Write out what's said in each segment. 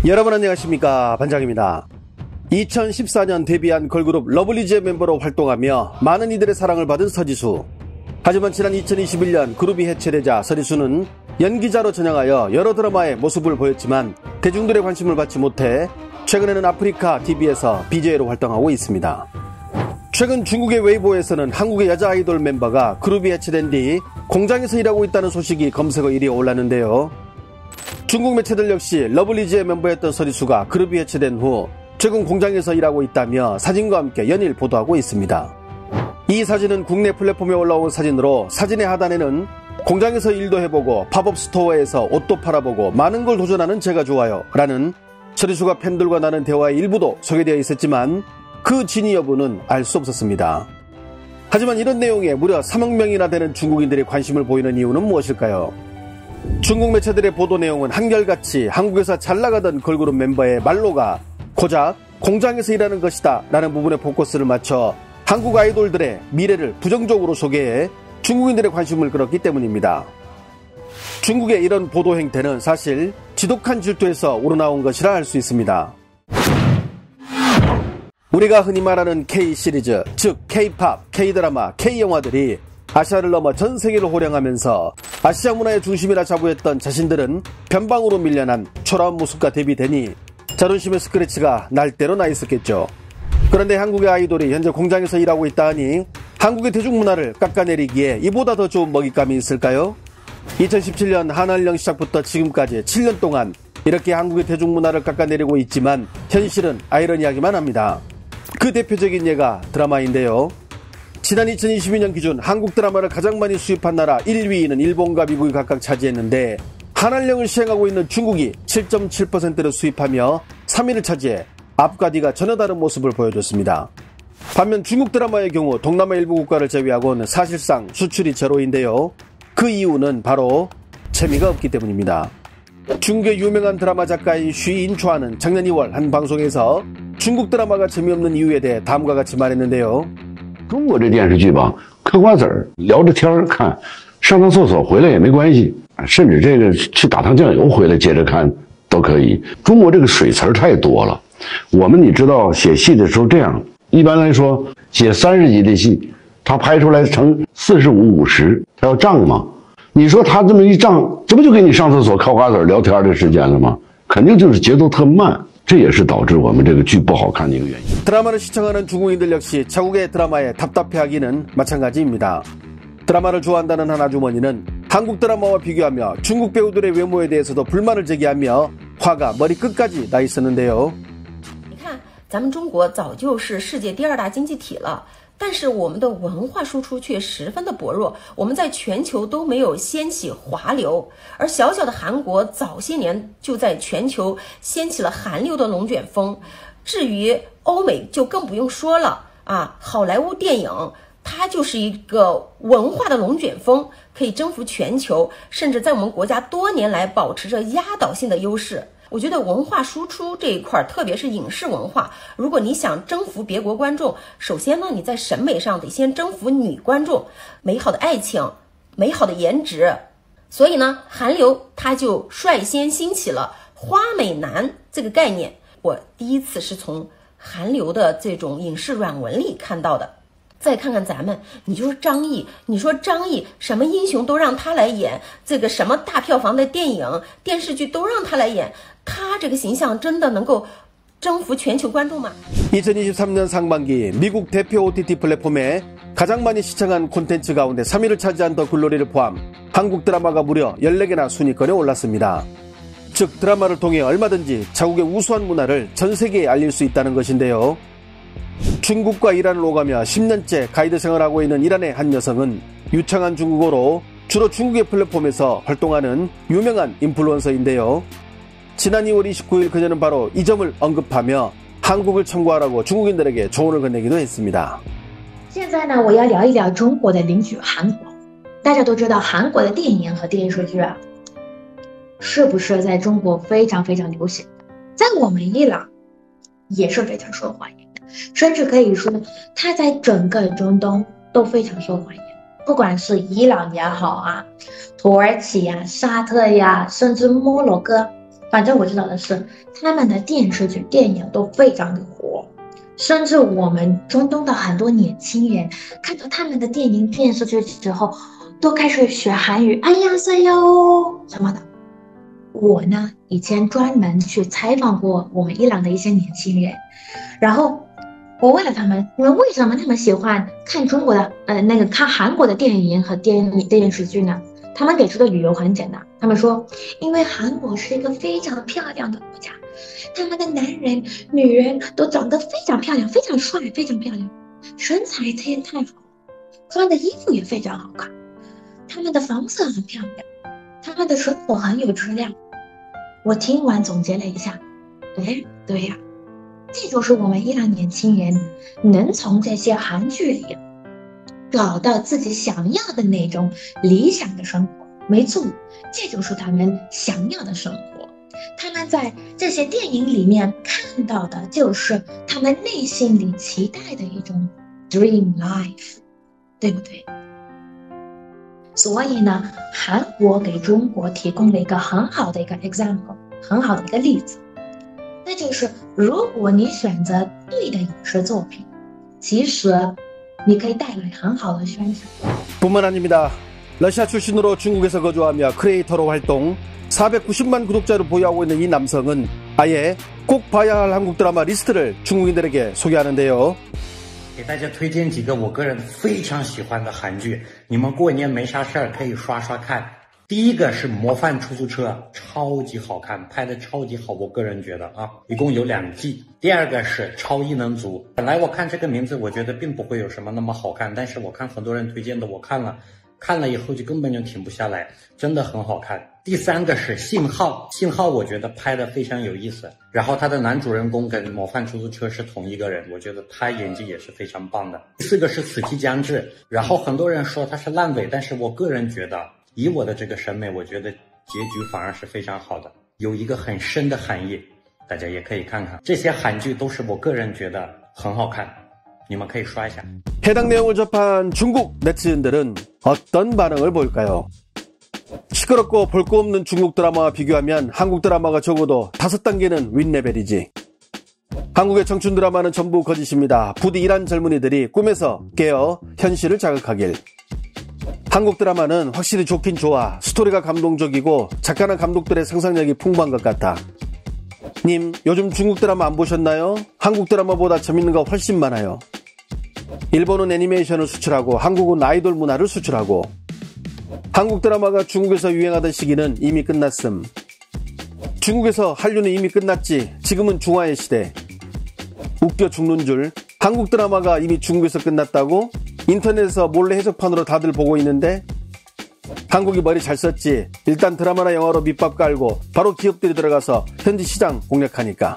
여러분 안녕하십니까, 반장입니다. 2014년 데뷔한 걸그룹 러블리즈의 멤버로 활동하며 많은 이들의 사랑을 받은 서지수. 하지만 지난 2021년 그룹이 해체되자 서지수는 연기자로 전향하여 여러 드라마의 모습을 보였지만 대중들의 관심을 받지 못해 최근에는 아프리카 TV에서 BJ로 활동하고 있습니다. 최근 중국의 웨이보에서는 한국의 여자 아이돌 멤버가 그룹이 해체된 뒤 공장에서 일하고 있다는 소식이 검색어 1위에 올랐는데요. 중국 매체들 역시 러블리즈의 멤버였던 서지수가 그룹이 해체된 후 최근 공장에서 일하고 있다며 사진과 함께 연일 보도하고 있습니다. 이 사진은 국내 플랫폼에 올라온 사진으로 사진의 하단에는 공장에서 일도 해보고 팝업 스토어에서 옷도 팔아보고 많은 걸 도전하는 제가 좋아요 라는 서지수가 팬들과 나눈 대화의 일부도 소개되어 있었지만 그 진위 여부는 알 수 없었습니다. 하지만 이런 내용에 무려 3억 명이나 되는 중국인들이 관심을 보이는 이유는 무엇일까요? 중국 매체들의 보도 내용은 한결같이 한국에서 잘나가던 걸그룹 멤버의 말로가 고작 공장에서 일하는 것이다 라는 부분에 포커스를 맞춰 한국 아이돌들의 미래를 부정적으로 소개해 중국인들의 관심을 끌었기 때문입니다. 중국의 이런 보도 행태는 사실 지독한 질투에서 우러나온 것이라 할 수 있습니다. 우리가 흔히 말하는 K-시리즈, 즉 K-팝, K-드라마, K-영화들이 아시아를 넘어 전 세계를 호령하면서 아시아 문화의 중심이라 자부했던 자신들은 변방으로 밀려난 초라한 모습과 대비되니 자존심의 스크래치가 날대로 나 있었겠죠. 그런데 한국의 아이돌이 현재 공장에서 일하고 있다 하니 한국의 대중문화를 깎아내리기에 이보다 더 좋은 먹잇감이 있을까요? 2017년 한한령 시작부터 지금까지 7년 동안 이렇게 한국의 대중문화를 깎아내리고 있지만 현실은 아이러니하기만 합니다. 그 대표적인 예가 드라마인데요. 지난 2022년 기준 한국 드라마를 가장 많이 수입한 나라 1위는 일본과 미국이 각각 차지했는데 한한령을 시행하고 있는 중국이 7.7%를 수입하며 3위를 차지해 앞과 뒤가 전혀 다른 모습을 보여줬습니다. 반면 중국 드라마의 경우 동남아 일부 국가를 제외하고는 사실상 수출이 제로인데요. 그 이유는 바로 재미가 없기 때문입니다. 중국의 유명한 드라마 작가인 쉬인추아는 작년 2월 한 방송에서 중국 드라마가 재미없는 이유에 대해 다음과 같이 말했는데요. 中国这电视剧吧，嗑瓜子儿聊着天儿看，上趟厕所回来也没关系，甚至这个去打趟酱油回来接着看都可以。中国这个水词儿太多了，我们你知道写戏的时候这样，一般来说写30集的戏，他拍出来成45、50，他要涨嘛。你说他这么一涨，这不就给你上厕所嗑瓜子儿聊天的时间了吗？肯定就是节奏特慢。 这也是导致我们这个剧不好看的一个原因。 드라마를 시청하는 중국인들 역시 자국의 드라마에 답답해하기는 마찬가지입니다. 드라마를 좋아한다는 한 아주머니는 한국 드라마와 비교하며 중국 배우들의 외모에 대해서도 불만을 제기하며 화가 머리 끝까지 나 있었는데요. 你看，咱们中国早就是世界第2大经济体了。 但是我们的文化输出却十分的薄弱，我们在全球都没有掀起华流，而小小的韩国早些年就在全球掀起了韩流的龙卷风。至于欧美就更不用说了啊，好莱坞电影它就是一个文化的龙卷风，可以征服全球，甚至在我们国家多年来保持着压倒性的优势。 我觉得文化输出这一块，特别是影视文化，如果你想征服别国观众，首先呢，你在审美上得先征服女观众，美好的爱情，美好的颜值。所以呢，韩流它就率先兴起了花美男这个概念。我第一次是从韩流的这种影视软文里看到的。 再看看咱们，你就是张译，你说张译什么英雄都让他来演，这个什么大票房的电影、电视剧都让他来演，他这个形象真的能够征服全球观众吗？ 2023년 상반기 미국 대표 OTT 플랫폼에 가장 많이 시청한 콘텐츠 가운데 3위를 차지한 더 글로리를 포함 한국 드라마가 무려 14개나 순위권에 올랐습니다. 즉 드라마를 통해 얼마든지 자국의 우수한 문화를 전 세계에 알릴 수 있다는 것인데요. 중국과 이란을 오가며 10년째 가이드 생활하고 있는 이란의 한 여성은 유창한 중국어로 주로 중국의 플랫폼에서 활동하는 유명한 인플루언서인데요. 지난 2월 29일 그녀는 바로 이 점을 언급하며 한국을 청구하라고 중국인들에게 조언을 건네기도 했습니다. 现在呢，我要聊一聊中国的邻居韩国。大家都知道，韩国的电影和电视剧啊，是不是在中国非常非常流行？在我们伊朗也是非常受欢迎。 甚至可以说，它在整个中东都非常受欢迎。不管是伊朗也好啊，土耳其呀、沙特呀，甚至摩洛哥反正我知道的是，他们的电视剧、电影都非常的火，甚至我们中东的很多年轻人看到他们的电影、电视剧之后，都开始学韩语，哎呀塞哟什么的。我呢，以前专门去采访过我们伊朗的一些年轻人，然后我问了他们，你们为什么那么喜欢看中国的看韩国的电影和电视剧呢？他们给出的理由很简单，他们说，因为韩国是一个非常漂亮的国家，他们的男人、女人都长得非常漂亮，非常帅，非常漂亮，身材太好，穿的衣服也非常好看，他们的房子很漂亮，他们的生活很有质量。我听完总结了一下，对呀，这就是我们伊朗年轻人能从这些韩剧里找到自己想要的那种理想的生活。没错，这就是他们想要的生活。他们在这些电影里面看到的就是他们内心里期待的一种 dream life， 对不对？所以呢，韩国给中国提供了一个很好的一个 example， 很好的一个例子，那就是如果你选择对的影视作品，其实你可以带来很好的宣传。뿐만 아닙니다. 러시아 출신으로 중국에서 거주하며 크리에이터로 활동, 490만 구독자를 보유하고 있는 이 남성은 아예 꼭 봐야 할 한국 드라마 리스트를 중국인들에게 소개하는데요. 给大家推荐几个我个人非常喜欢的韩剧，你们过年没啥事儿可以刷刷看。第一个是《模范出租车》，超级好看，拍的超级好，我个人觉得啊，一共有2季。第二个是《超异能族》，本来我看这个名字，我觉得并不会有什么那么好看，但是我看很多人推荐的，我看了以后就根本就停不下来，真的很好看。第三个是《信号》，《信号》我觉得拍的非常有意思，然后他的男主人公跟《模范出租车》是同一个人，我觉得他演技也是非常棒的。第四个是《死期将至》，然后很多人说他是烂尾，但是我个人觉得，以我的这个审美，我觉得结局反而是非常好的，有一个很深的含义，大家也可以看看。这些韩剧都是我个人觉得很好看，你们可以刷一下。 해당 내용을 접한 중국 네티즌들은 어떤 반응을 보일까요? 시끄럽고 볼 거 없는 중국 드라마와 비교하면 한국 드라마가 적어도 5단계는 윗레벨이지. 한국의 청춘 드라마는 전부 거짓입니다. 부디 이란 젊은이들이 꿈에서 깨어 현실을 자극하길. 한국 드라마는 확실히 좋긴 좋아. 스토리가 감동적이고 작가나 감독들의 상상력이 풍부한 것 같아. 님, 요즘 중국 드라마 안 보셨나요? 한국 드라마보다 재밌는 거 훨씬 많아요. 일본은 애니메이션을 수출하고 한국은 아이돌 문화를 수출하고 한국 드라마가 중국에서 유행하던 시기는 이미 끝났음. 중국에서 한류는 이미 끝났지. 지금은 중화의 시대. 웃겨 죽는 줄. 한국 드라마가 이미 중국에서 끝났다고? 인터넷에서 몰래 해적판으로 다들 보고 있는데 한국이 머리 잘 썼지. 일단 드라마나 영화로 밑밥 깔고 바로 기업들이 들어가서 현지 시장 공략하니까.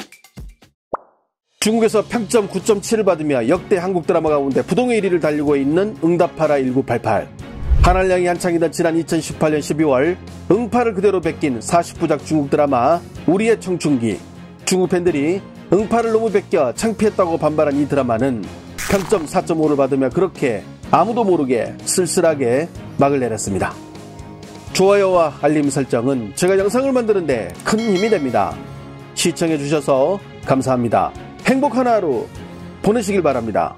중국에서 평점 9.7을 받으며 역대 한국 드라마 가운데 부동의 1위를 달리고 있는 응답하라 1988. 한알량이 한창이던 지난 2018년 12월 응파를 그대로 베낀 40부작 중국 드라마 우리의 청춘기. 중국 팬들이 응파를 너무 베껴 창피했다고 반발한 이 드라마는 평점 4.5를 받으며 그렇게 아무도 모르게 쓸쓸하게 막을 내렸습니다. 좋아요와 알림 설정은 제가 영상을 만드는데 큰 힘이 됩니다. 시청해주셔서 감사합니다. 행복한 하루 보내시길 바랍니다.